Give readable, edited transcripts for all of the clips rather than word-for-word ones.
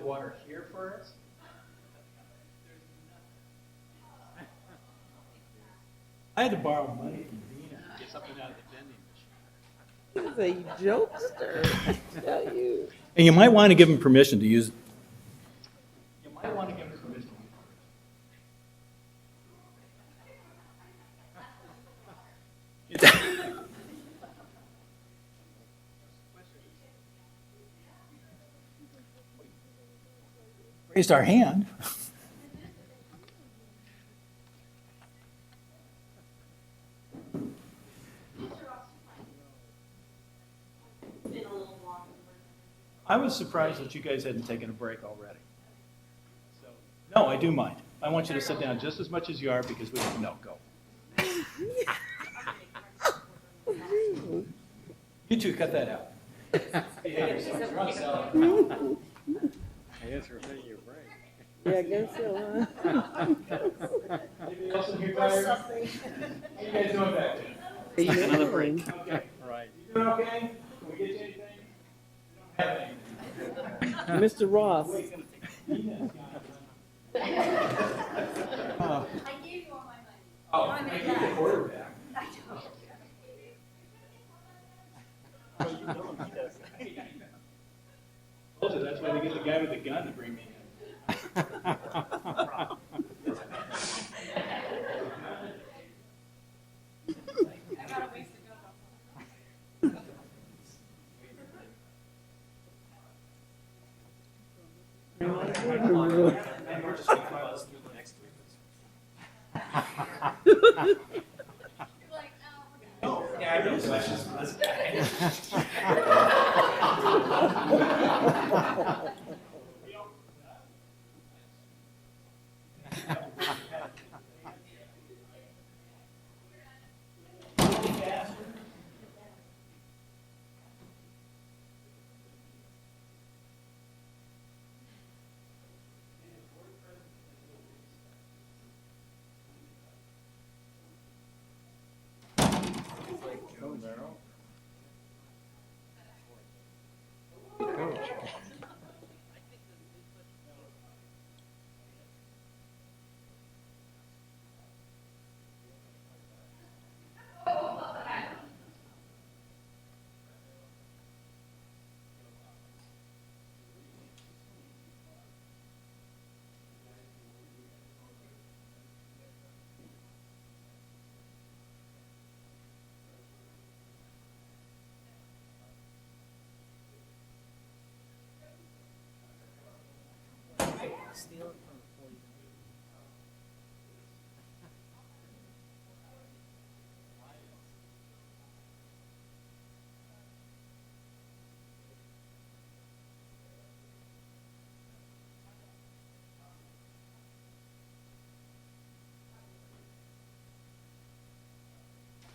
water here for us? I had to borrow money from Dina to get something out of the vending machine. He's a jokester, I tell you. And you might want to give him permission to use. You might want to give him permission. Raised our hand. I was surprised that you guys hadn't taken a break already. So, no, I do mind. I want you to sit down just as much as you are because we don't know. Go. You two, cut that out. Behave yourselves. Run, Sally. I guess we're taking a break. Yeah, I guess so, huh? Anybody else in here tired? How you guys doing back there? Are you Another break. Okay. Right. You doing okay? Can we get you anything? We don't have anything. Mr. Ross. Nina's got it. I gave you all my money. Oh, I gave the quarterback. Well, you know he does. Told you, that's why they get the guy with the gun to bring me in. I got a ways to go. You're like, oh, Yeah, I know questions from this guy. Go, Darryl. Coach.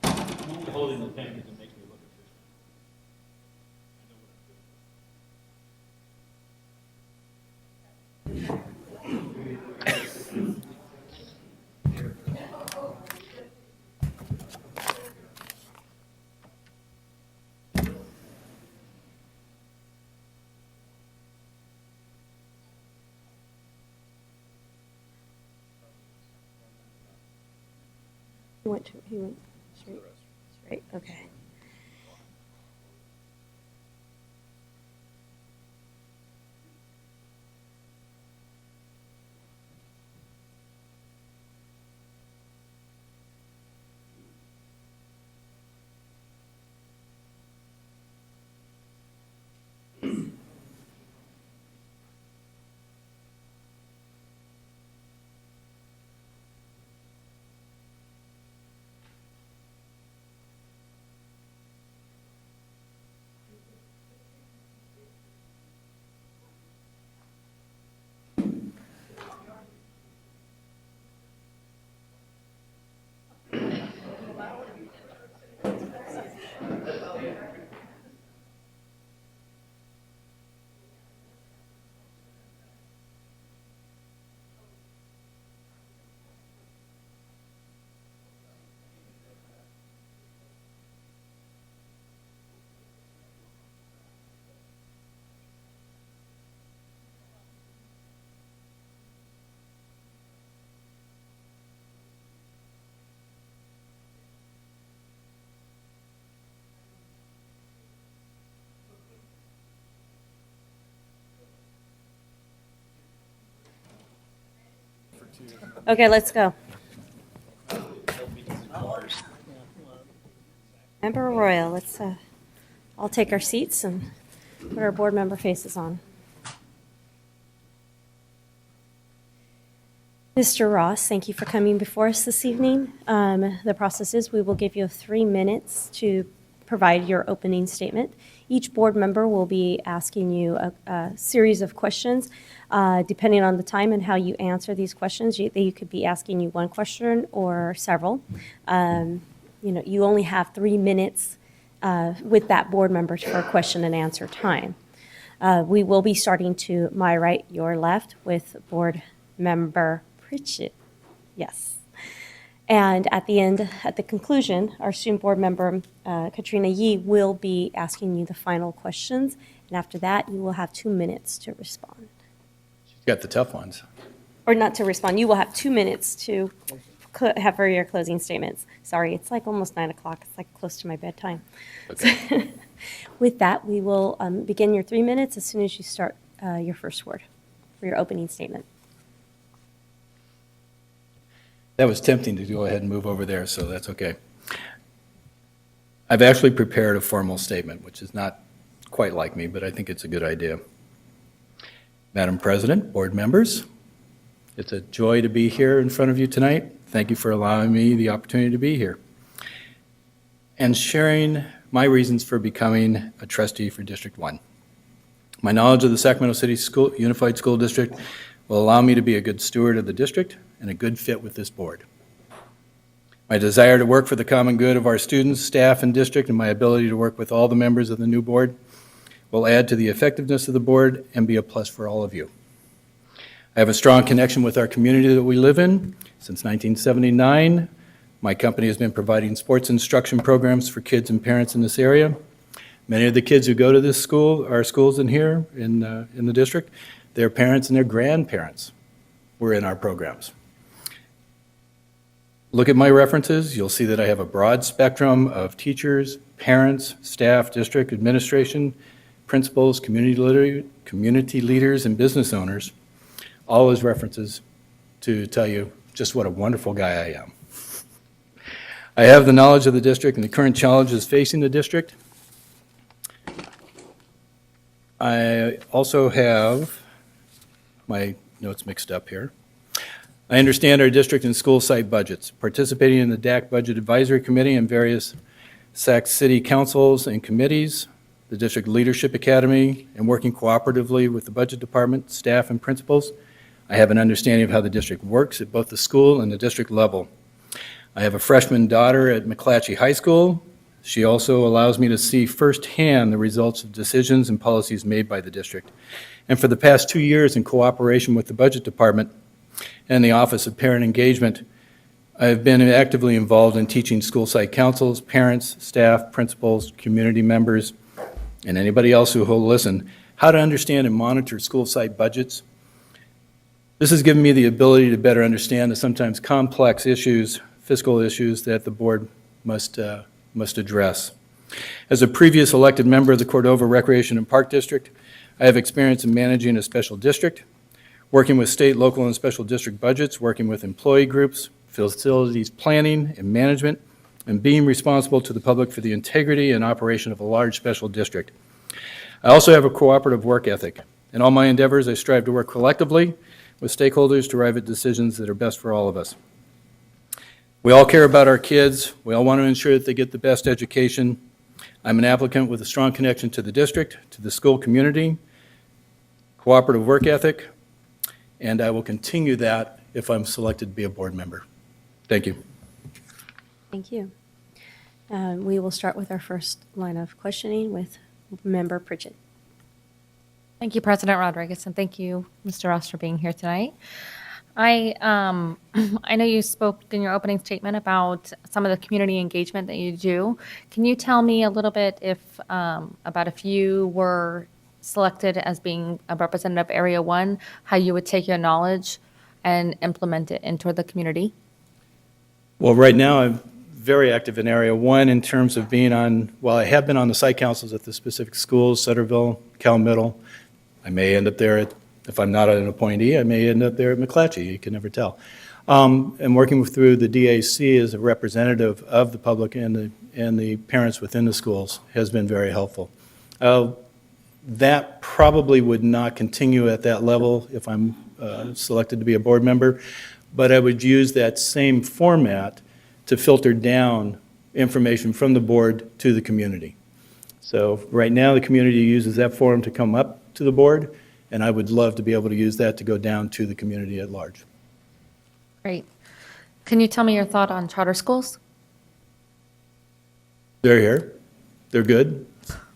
I'm only holding the pen because it makes me look official. I know what I'm doing. He went straight, straight, okay. Okay, let's go. Member Arroyo, let's all take our seats and put our board member faces on. Mr. Ross, thank you for coming before us this evening. The process is we will give you 3 minutes to provide your opening statement. Each board member will be asking you a series of questions. Depending on the time and how you answer these questions, they could be asking you one question or several. You only have 3 minutes with that board member for question and answer time. We will be starting to my right, your left with board member Pritchett. Yes. And at the conclusion, our student board member, Katrina Yee, will be asking you the final questions. And after that, you will have 2 minutes to respond. She's got the tough ones. Or not to respond. You will have 2 minutes to have for your closing statements. Sorry, it's like almost 9 o'clock. It's like close to my bedtime. Okay. With that, we will begin your 3 minutes as soon as you start your first word for your opening statement. That was tempting to go ahead and move over there, so that's okay. I've actually prepared a formal statement, which is not quite like me, but I think it's a good idea. Madam President, board members, it's a joy to be here in front of you tonight. Thank you for allowing me the opportunity to be here and sharing my reasons for becoming a trustee for District 1. My knowledge of the Sacramento City Unified School District will allow me to be a good steward of the district and a good fit with this board. My desire to work for the common good of our students, staff, and district, and my ability to work with all the members of the new board will add to the effectiveness of the board and be a plus for all of you. I have a strong connection with our community that we live in. Since 1979, my company has been providing sports instruction programs for kids and parents in this area. Many of the kids who go to this school, our schools in here in the district, their parents and their grandparents were in our programs. Look at my references. You'll see that I have a broad spectrum of teachers, parents, staff, district administration, principals, community leaders, and business owners, all as references to tell you just what a wonderful guy I am. I have the knowledge of the district and the current challenges facing the district. I also have my notes mixed up here. I understand our district and school site budgets, participating in the DAC Budget Advisory Committee and various SAC City councils and committees, the District Leadership Academy, and working cooperatively with the budget department, staff, and principals. I have an understanding of how the district works at both the school and the district level. I have a freshman daughter at McClatchy High School. She also allows me to see firsthand the results of decisions and policies made by the district. And for the past 2 years, in cooperation with the budget department and the Office of Parent Engagement, I have been actively involved in teaching school site councils, parents, staff, principals, community members, and anybody else who will listen, how to understand and monitor school site budgets. This has given me the ability to better understand the sometimes complex issues, fiscal issues that the board must address. As a previous elected member of the Cordova Recreation and Park District, I have experience in managing a special district, working with state, local, and special district budgets, working with employee groups, facilities planning and management, and being responsible to the public for the integrity and operation of a large special district. I also have a cooperative work ethic. In all my endeavors, I strive to work collectively with stakeholders to arrive at decisions that are best for all of us. We all care about our kids. We all want to ensure that they get the best education. I'm an applicant with a strong connection to the district, to the school community, cooperative work ethic, and I will continue that if I'm selected to be a board member. Thank you. Thank you. We will start with our first line of questioning with Member Pritchett. Thank you, President Rodriguez, and thank you, Mr. Ross, for being here tonight. I know you spoke in your opening statement about some of the community engagement that you do. Can you tell me a little bit about if you were selected as being a representative of Area 1, how you would take your knowledge and implement it into the community? Well, right now I'm very active in Area 1 in terms of being on, well, I have been on the site councils at the specific schools, Sutterville, Cal Middle. I may end up there at If I'm not an appointee, I may end up there at McClatchy. You can never tell. And working through the DAC as a representative of the public and the parents within the schools has been very helpful. That probably would not continue at that level if I'm selected to be a board member, but I would use that same format to filter down information from the board to the community. So right now, the community uses that forum to come up to the board, and I would love to be able to use that to go down to the community at large. Great. Can you tell me your thought on charter schools? They're here. They're good.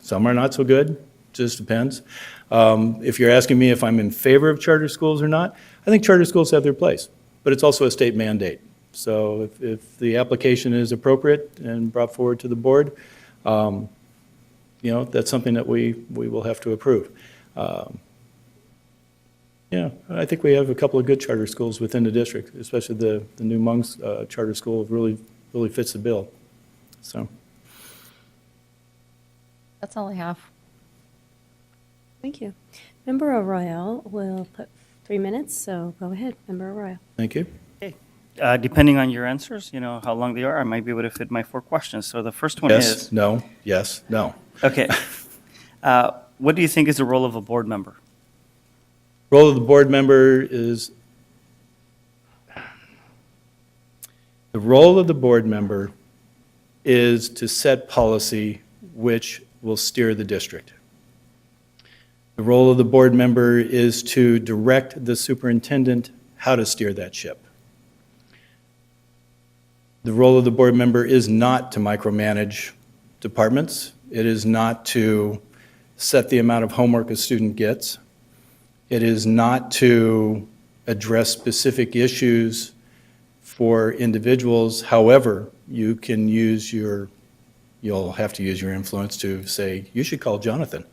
Some are not so good. Just depends. If you're asking me if I'm in favor of charter schools or not, I think charter schools have their place, but it's also a state mandate. So if the application is appropriate and brought forward to the board, that's something that we will have to approve. Yeah, I think we have a couple of good charter schools within the district, especially the new Monks Charter School really fits the bill. So. That's all I have. Thank you. Member Arroyo will put 3 minutes, so go ahead, Member Arroyo. Thank you. Okay. Depending on your answers, how long they are, I might be able to fit my 4 questions. So the first one Yes, is, no, yes, no. okay. What do you think is the role of a board member? Role of the board member is, the role of the board member is to set policy which will steer the district. The role of the board member is to direct the superintendent how to steer that ship. The role of the board member is not to micromanage departments. It is not to set the amount of homework a student gets. It is not to address specific issues for individuals. However, you'll have to use your influence to say, you should call Jonathan.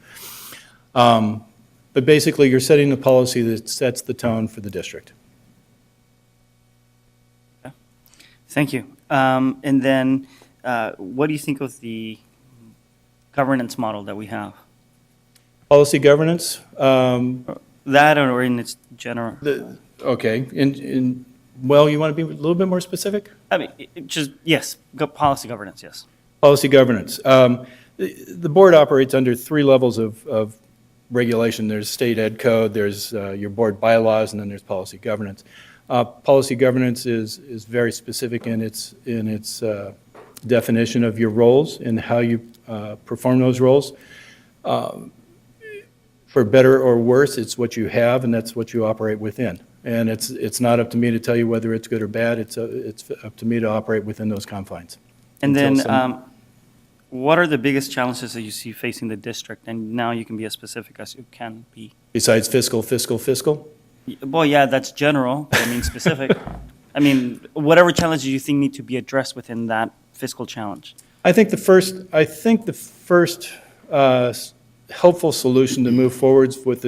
But basically, you're setting the policy that sets the tone for the district. Thank you. And then what do you think of the governance model that we have? Policy governance, That or in its general? okay. Well, you want to be a little bit more specific? I mean, yes, policy governance, yes. Policy governance. The board operates under 3 levels of regulation. There's state ed code, there's your board bylaws, and then there's policy governance. Policy governance is very specific in its definition of your roles and how you perform those roles. For better or worse, it's what you have, and that's what you operate within. And it's not up to me to tell you whether it's good or bad. It's up to me to operate within those confines. And Until then some- what are the biggest challenges that you see facing the district? And now you can be as specific as you can be. Besides fiscal? Well, yeah, that's general, but I mean specific. I mean, whatever challenges you think need to be addressed within that fiscal challenge. I think the first helpful solution to move forwards with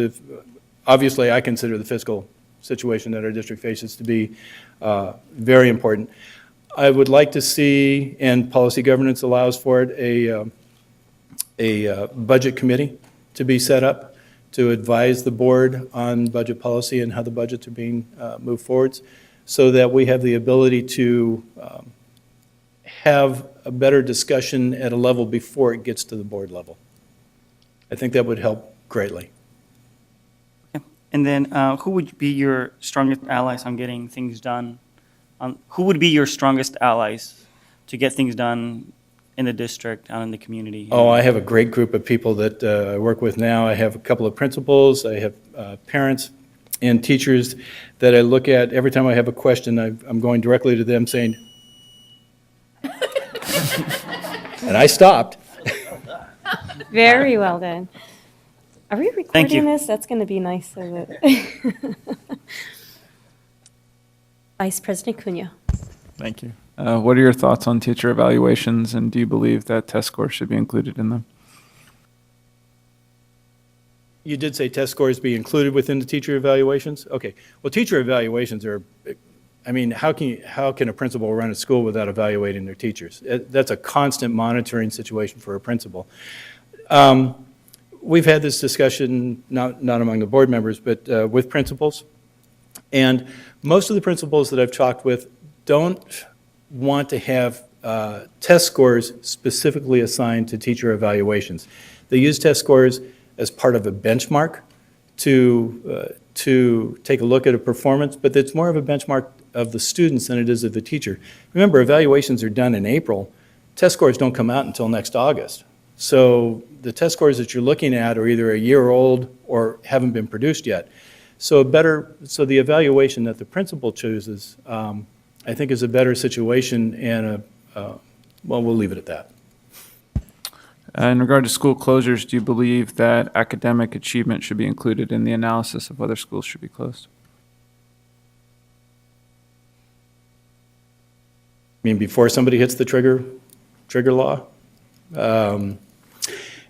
obviously I consider the fiscal situation that our district faces to be very important. I would like to see, and policy governance allows for it, a budget committee to be set up to advise the board on budget policy and how the budgets are being moved forwards, so that we have the ability to have a better discussion at a level before it gets to the board level. I think that would help greatly. Okay. And then who would be your strongest allies on getting things done? Who would be your strongest allies to get things done in the district, out in the community? Oh, I have a great group of people that I work with now. I have a couple of principals, I have parents and teachers that I look at. Every time I have a question, I'm going directly to them saying, and I stopped. Very well done. Are we you. recording this? That's going to be nice. So that Vice President Cunha. Thank you. What are your thoughts on teacher evaluations, and do you believe that test scores should be included in them? You did say test scores be included within the teacher evaluations? Okay. Well, teacher evaluations are, I mean, how can a principal run a school without evaluating their teachers? That's a constant monitoring situation for a principal. we've had this discussion, not among the board members, but with principals. And most of the principals that I've talked with don't want to have test scores specifically assigned to teacher evaluations. They use test scores as part of a benchmark to take a look at a performance, but it's more of a benchmark of the students than it is of the teacher. Remember, evaluations are done in April. Test scores don't come out until next August. So the test scores that you're looking at are either a year old or haven't been produced yet. So the evaluation that the principal chooses, I think, is a better situation, and well, we'll leave it at that. In regard to school closures, do you believe that academic achievement should be included in the analysis of whether schools should be closed? I mean, before somebody hits the trigger law?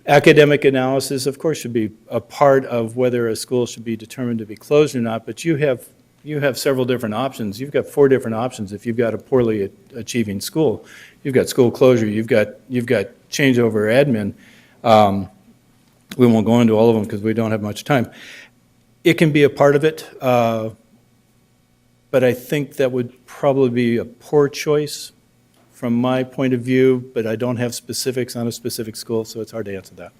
Academic analysis, of course, should be a part of whether a school should be determined to be closed or not, but you have several different options. You've got 4 different options if you've got a poorly achieving school. You've got school closure, you've got changeover admin. We won't go into all of them because we don't have much time. It can be a part of it, but I think that would probably be a poor choice from my point of view, but I don't have specifics on a specific school, so it's hard to answer that.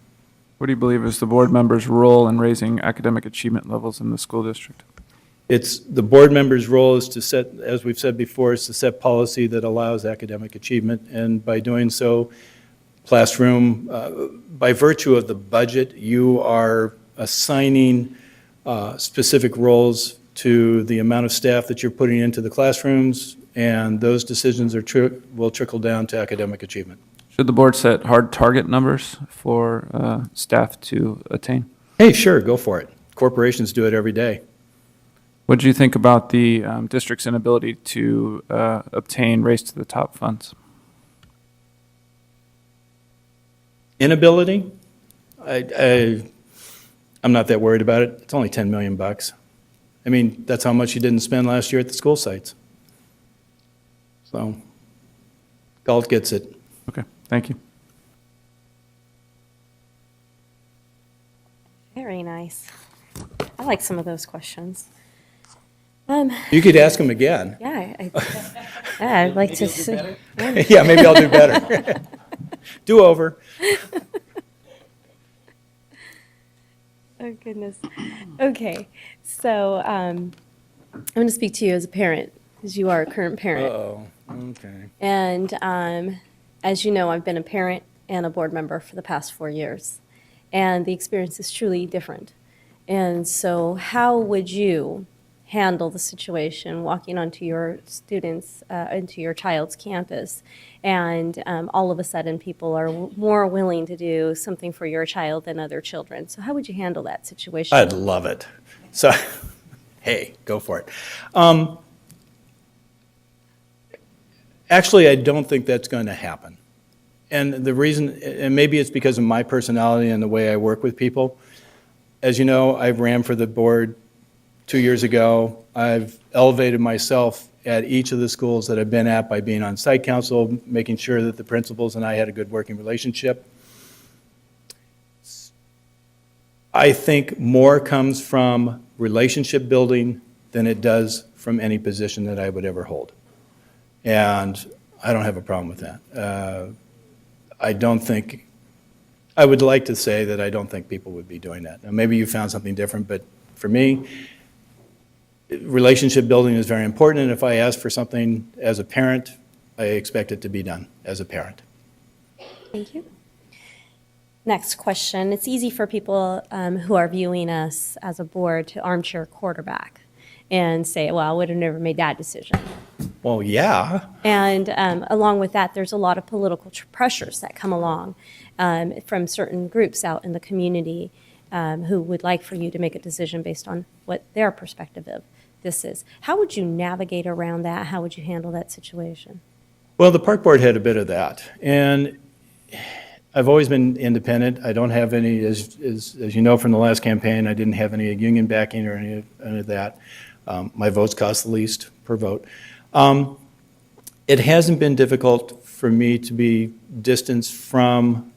What do you believe is the board member's role in raising academic achievement levels in the school district? It's the board member's role is to set, as we've said before, is to set policy that allows academic achievement, and by doing so, classroom, by virtue of the budget, you are assigning specific roles to the amount of staff that you're putting into the classrooms, and those decisions will trickle down to academic achievement. Should the board set hard target numbers for staff to attain? Hey, sure, go for it. Corporations do it every day. What do you think about the district's inability to obtain Race to the Top funds? Inability? I'm not that worried about it. It's only $10 million. I mean, that's how much you didn't spend last year at the school sites. So, Galt gets it. Okay, thank you. Very nice. I like some of those questions. You could ask him again. Yeah, I'd like to see. Yeah, maybe I'll do better. Do over. Oh, goodness. Okay, so I'm going to speak to you as a parent, because you are a current parent. Uh-oh, okay. And as you know, I've been a parent and a board member for the past 4 years, and the experience is truly different. And so how would you handle the situation walking onto your into your child's campus, and all of a sudden people are more willing to do something for your child than other children? So how would you handle that situation? I'd love it. So, hey, go for it. Actually, I don't think that's going to happen. And the reason, and maybe it's because of my personality and the way I work with people. As you know, I ran for the board 2 years ago. I've elevated myself at each of the schools that I've been at by being on site council, making sure that the principals and I had a good working relationship. I think more comes from relationship building than it does from any position that I would ever hold. And I don't have a problem with that. I would like to say that I don't think people would be doing that. Now, maybe you found something different, but for me, relationship building is very important, and if I ask for something as a parent, I expect it to be done as a parent. Thank you. Next question. It's easy for people who are viewing us as a board to armchair quarterback and say, well, I would have never made that decision. Well, yeah. And along with that, there's a lot of political pressures that come along from certain groups out in the community who would like for you to make a decision based on what their perspective of this is. How would you navigate around that? How would you handle that situation? Well, the park board had a bit of that, and I've always been independent. I don't have any, as you know from the last campaign, I didn't have any union backing or any of that. My votes cost the least per vote. It hasn't been difficult for me to be distanced from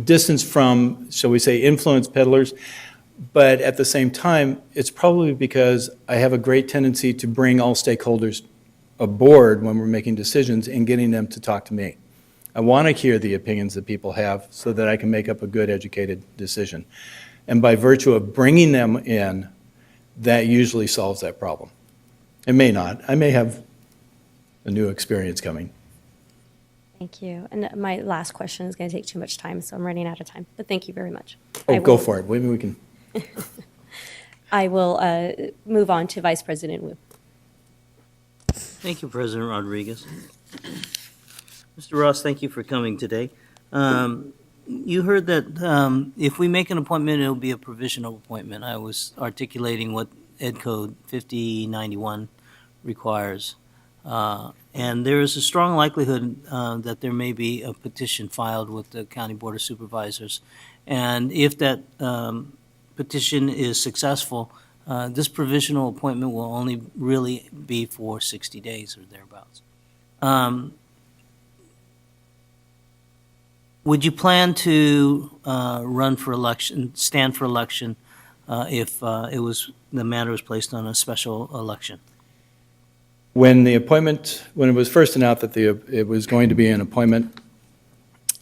distance from, shall we say, influence peddlers. But at the same time, it's probably because I have a great tendency to bring all stakeholders aboard when we're making decisions and getting them to talk to me. I want to hear the opinions that people have so that I can make up a good, educated decision. And by virtue of bringing them in, that usually solves that problem. It may not. I may have a new experience coming. Thank you. And my last question is going to take too much time, so I'm running out of time. But thank you very much. Oh, go for it. Maybe we can. I will move on to Vice President Wu. Thank you, President Rodriguez. Mr. Ross, thank you for coming today. You heard that if we make an appointment, it'll be a provisional appointment. I was articulating what Ed Code 5091 requires. And there is a strong likelihood that there may be a petition filed with the County Board of Supervisors. And if that petition is successful, this provisional appointment will only really be for 60 days or thereabouts. Would you plan to run for election, stand for election, if the matter was placed on a special election? When it was first announced that it was going to be an appointment,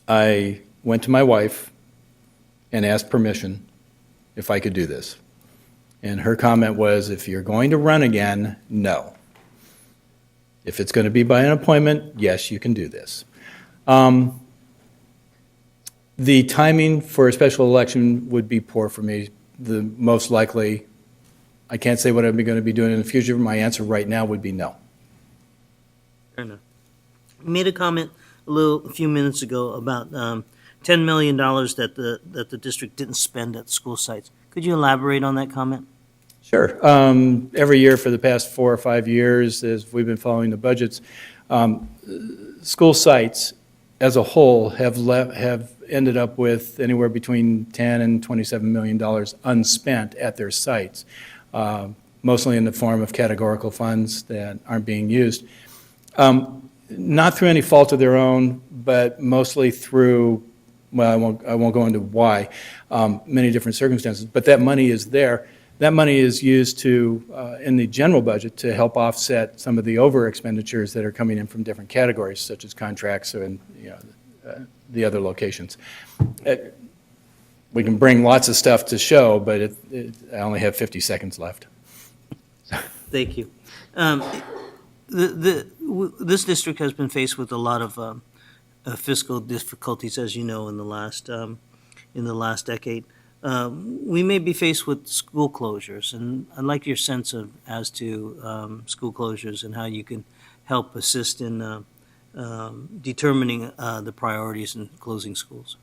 I went to my wife and asked permission if I could do this. And her comment was, if you're going to run again, no. If it's going to be by an appointment, yes, you can do this. The timing for a special election would be poor for me. The most likely, I can't say what I'm going to be doing in the future. My answer right now would be no. Fair enough. You made a comment a few minutes ago about $10 million that the district didn't spend at school sites. Could you elaborate on that comment? Sure. Every year for the past 4 or 5 years, as we've been following the budgets, school sites as a whole have ended up with anywhere between $10 and $27 million unspent at their sites, mostly in the form of categorical funds that aren't being used. Not through any fault of their own, but mostly through, well, I won't go into why, many different circumstances, but that money is there. That money is used to, in the general budget, to help offset some of the over expenditures that are coming in from different categories, such as contracts and the other locations. We can bring lots of stuff to show, but I only have 50 seconds left. Thank you. This district has been faced with a lot of fiscal difficulties, as you know, in the last decade. We may be faced with school closures, and I'd like your sense as to school closures and how you can help assist in determining the priorities in closing schools.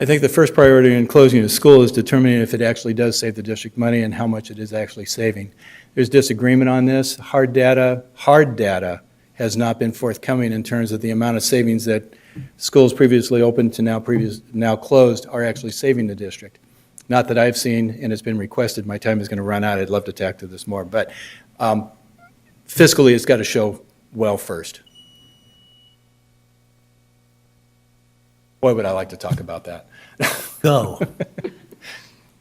I think the first priority in closing a school is determining if it actually does save the district money and how much it is actually saving. There's disagreement on this. Hard data has not been forthcoming in terms of the amount of savings that schools previously open to now closed are actually saving the district. Not that I've seen, and it's been requested. My time is going to run out. I'd love to tack to this more, but fiscally, it's got to show well first. Boy, would I like to talk about that. Go.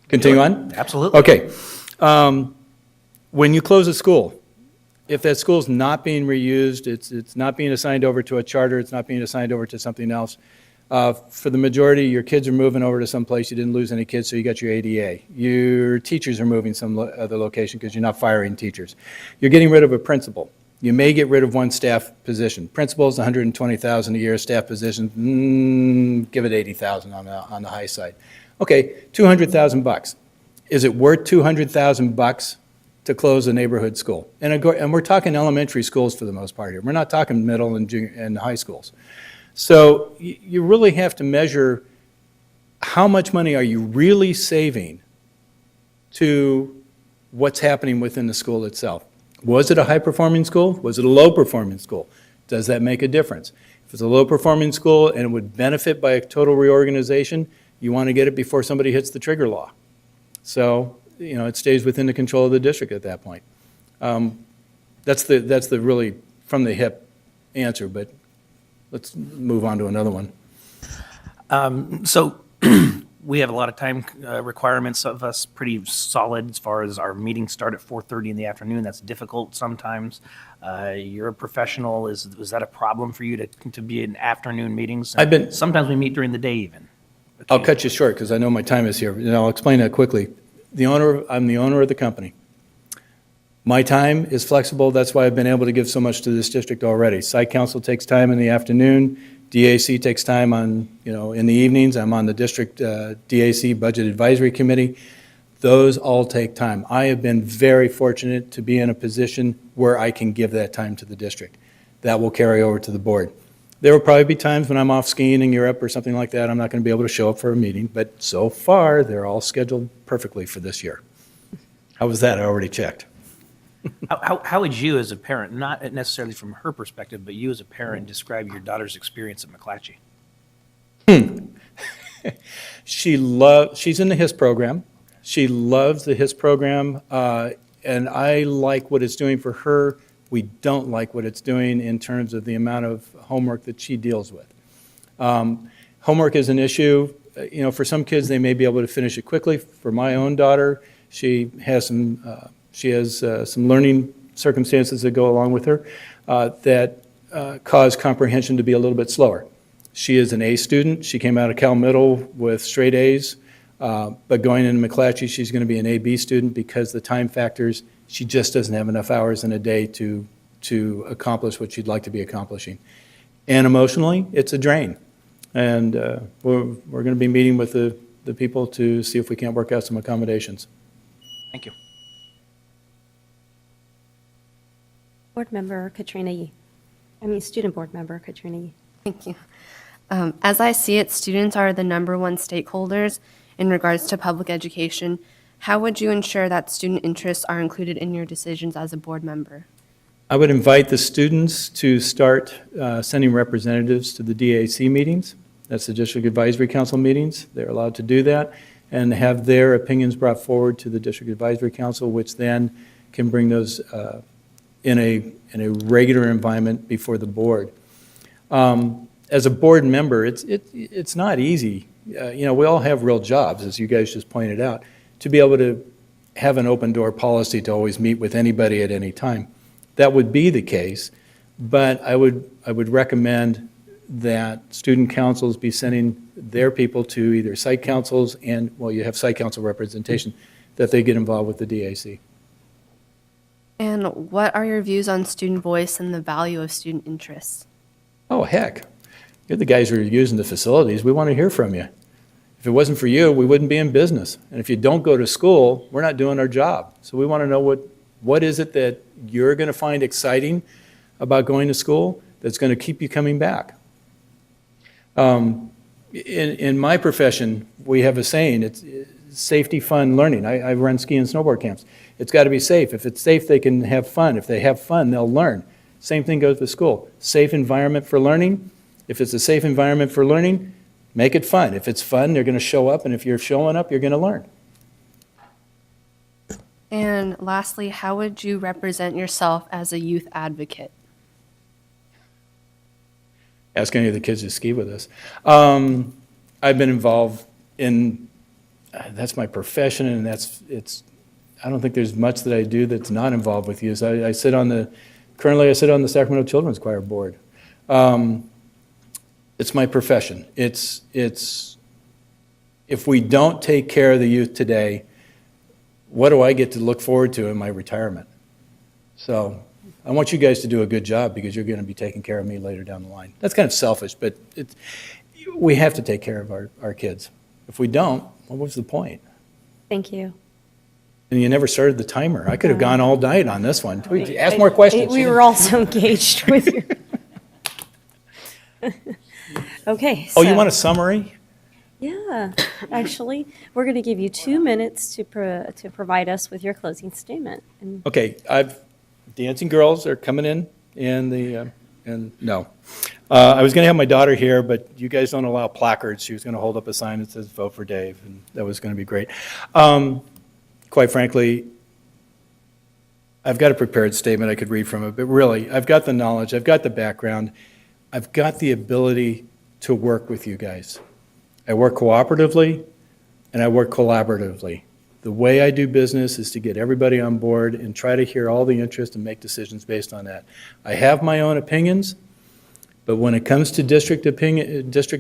Continue on? Absolutely. Okay. When you close a school, if that school's not being reused, it's not being assigned over to a charter, it's not being assigned over to something else, for the majority, your kids are moving over to some place, you didn't lose any kids, so you got your ADA. Your teachers are moving some other location because you're not firing teachers. You're getting rid of a principal. You may get rid of one staff position. Principals, $120,000 a year, staff positions, give it $80,000 on the high side. Okay, $200,000. Is it worth $200,000 to close a neighborhood school? And we're talking elementary schools for the most part here. We're not talking middle and junior and high schools. So you really have to measure how much money are you really saving to what's happening within the school itself. Was it a high-performing school? Was it a low-performing school? Does that make a difference? If it's a low-performing school and it would benefit by a total reorganization, you want to get it before somebody hits the trigger law. So, it stays within the control of the district at that point. That's the really from the hip answer, but let's move on to another one. So we have a lot of time requirements of us, pretty solid as far as our meetings start at 4:30 in the afternoon. That's difficult sometimes. You're a professional. Was that a problem for you to be in afternoon meetings? Sometimes we meet during the day even. I'll cut you short because I know my time is here, and I'll explain that quickly. I'm the owner of the company. My time is flexible. That's why I've been able to give so much to this district already. Site council takes time in the afternoon. DAC takes time in the evenings. I'm on the district DAC Budget Advisory Committee. Those all take time. I have been very fortunate to be in a position where I can give that time to the district. That will carry over to the board. There will probably be times when I'm off skiing in Europe or something like that. I'm not going to be able to show up for a meeting, but so far, they're all scheduled perfectly for this year. How was that? I already checked. How would you, as a parent, not necessarily from her perspective, but you as a parent, describe your daughter's experience at McClatchy? She's in the HIS program. She loves the HIS program, and I like what it's doing for her. We don't like what it's doing in terms of the amount of homework that she deals with. Homework is an issue. For some kids, they may be able to finish it quickly. For my own daughter, she has some learning circumstances that go along with her that cause comprehension to be a little bit slower. She is an A student. She came out of Cal Middle with straight A's, but going into McClatchy, she's going to be an A-B student because the time factors, she just doesn't have enough hours in a day to accomplish what she'd like to be accomplishing. And emotionally, it's a drain. And we're going to be meeting with the people to see if we can't work out some accommodations. Thank you. Board Member Katrina Yee. Student Board Member Katrina Yee. Thank you. As I see it, students are the number one stakeholders in regards to public education. How would you ensure that student interests are included in your decisions as a board member? I would invite the students to start sending representatives to the DAC meetings. That's the District Advisory Council meetings. They're allowed to do that and have their opinions brought forward to the District Advisory Council, which then can bring those in a regular environment before the board. As a board member, it's not easy. We all have real jobs, as you guys just pointed out, to be able to have an open door policy to always meet with anybody at any time. That would be the case, but I would recommend that student councils be sending their people to either site councils you have site council representation, that they get involved with the DAC. And what are your views on student voice and the value of student interests? Oh, heck. You're the guys who are using the facilities. We want to hear from you. If it wasn't for you, we wouldn't be in business. And if you don't go to school, we're not doing our job. So we want to know what is it that you're going to find exciting about going to school that's going to keep you coming back. In my profession, we have a saying, it's safety, fun, learning. I run ski and snowboard camps. It's got to be safe. If it's safe, they can have fun. If they have fun, they'll learn. Same thing goes with school. Safe environment for learning. If it's a safe environment for learning, make it fun. If it's fun, they're going to show up, and if you're showing up, you're going to learn. And lastly, how would you represent yourself as a youth advocate? Ask any of the kids who ski with us. I've been involved in, that's my profession, and I don't think there's much that I do that's not involved with youth. Currently I sit on the Sacramento Children's Choir Board. It's my profession. If we don't take care of the youth today, what do I get to look forward to in my retirement? So I want you guys to do a good job because you're going to be taking care of me later down the line. That's kind of selfish, but we have to take care of our kids. If we don't, what was the point? Thank you. And you never started the timer. I could have gone all night on this one. Ask more questions. We were also engaged with you. Okay. Oh, you want a summary? Yeah, actually, we're going to give you 2 minutes to provide us with your closing statement. And Okay, dancing girls are coming in, and no. I was going to have my daughter here, but you guys don't allow placards. She was going to hold up a sign that says "Vote for Dave," and that was going to be great. Quite frankly, I've got a prepared statement I could read from it, but really, I've got the knowledge, I've got the background, I've got the ability to work with you guys. I work cooperatively, and I work collaboratively. The way I do business is to get everybody on board and try to hear all the interest and make decisions based on that. I have my own opinions, but when it comes to district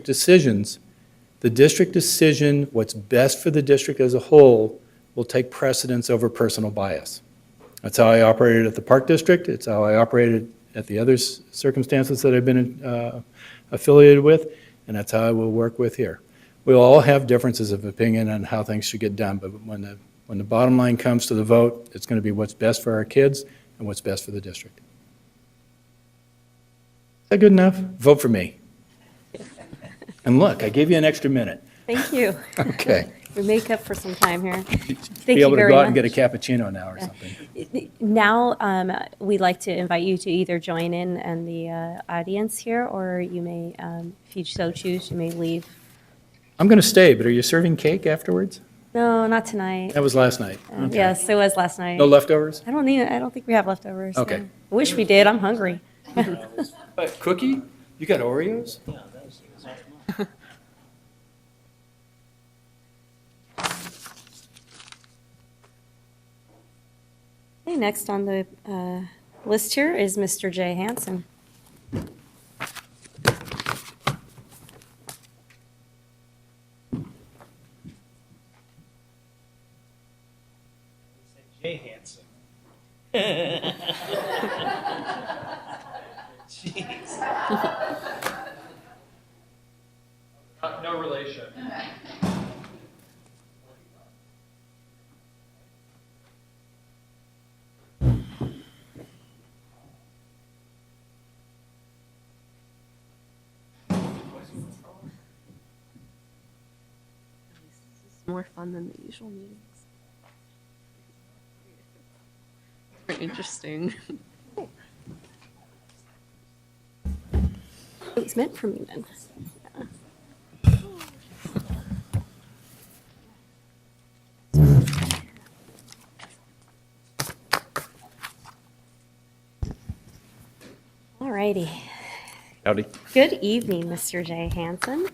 decisions, the district decision, what's best for the district as a whole, will take precedence over personal bias. That's how I operated at the Park District. It's how I operated at the other circumstances that I've been affiliated with, and that's how I will work with here. We'll all have differences of opinion on how things should get done, but when the bottom line comes to the vote, it's going to be what's best for our kids and what's best for the district. Is that good enough? Vote for me. And look, I gave you an extra minute. Thank you. Okay. We make up for some time here. Thank Be you able to very go out and much. get a cappuccino now or something. Now, we'd like to invite you to either join in the audience here, or you may, if you so choose, you may leave. I'm going to stay, but are you serving cake afterwards? No, not tonight. That was last night. Okay. Yes, it was last night. No leftovers? I don't think we have leftovers. Okay. no. I wish we did. I'm hungry. Cookie? You got Oreos? Okay, next on the list here is Mr. Jay Hansen. Jay Hansen. No relation. More fun than the usual meetings. Very interesting. It was meant for me then. All righty. Howdy. Good evening, Mr. Jay Hansen.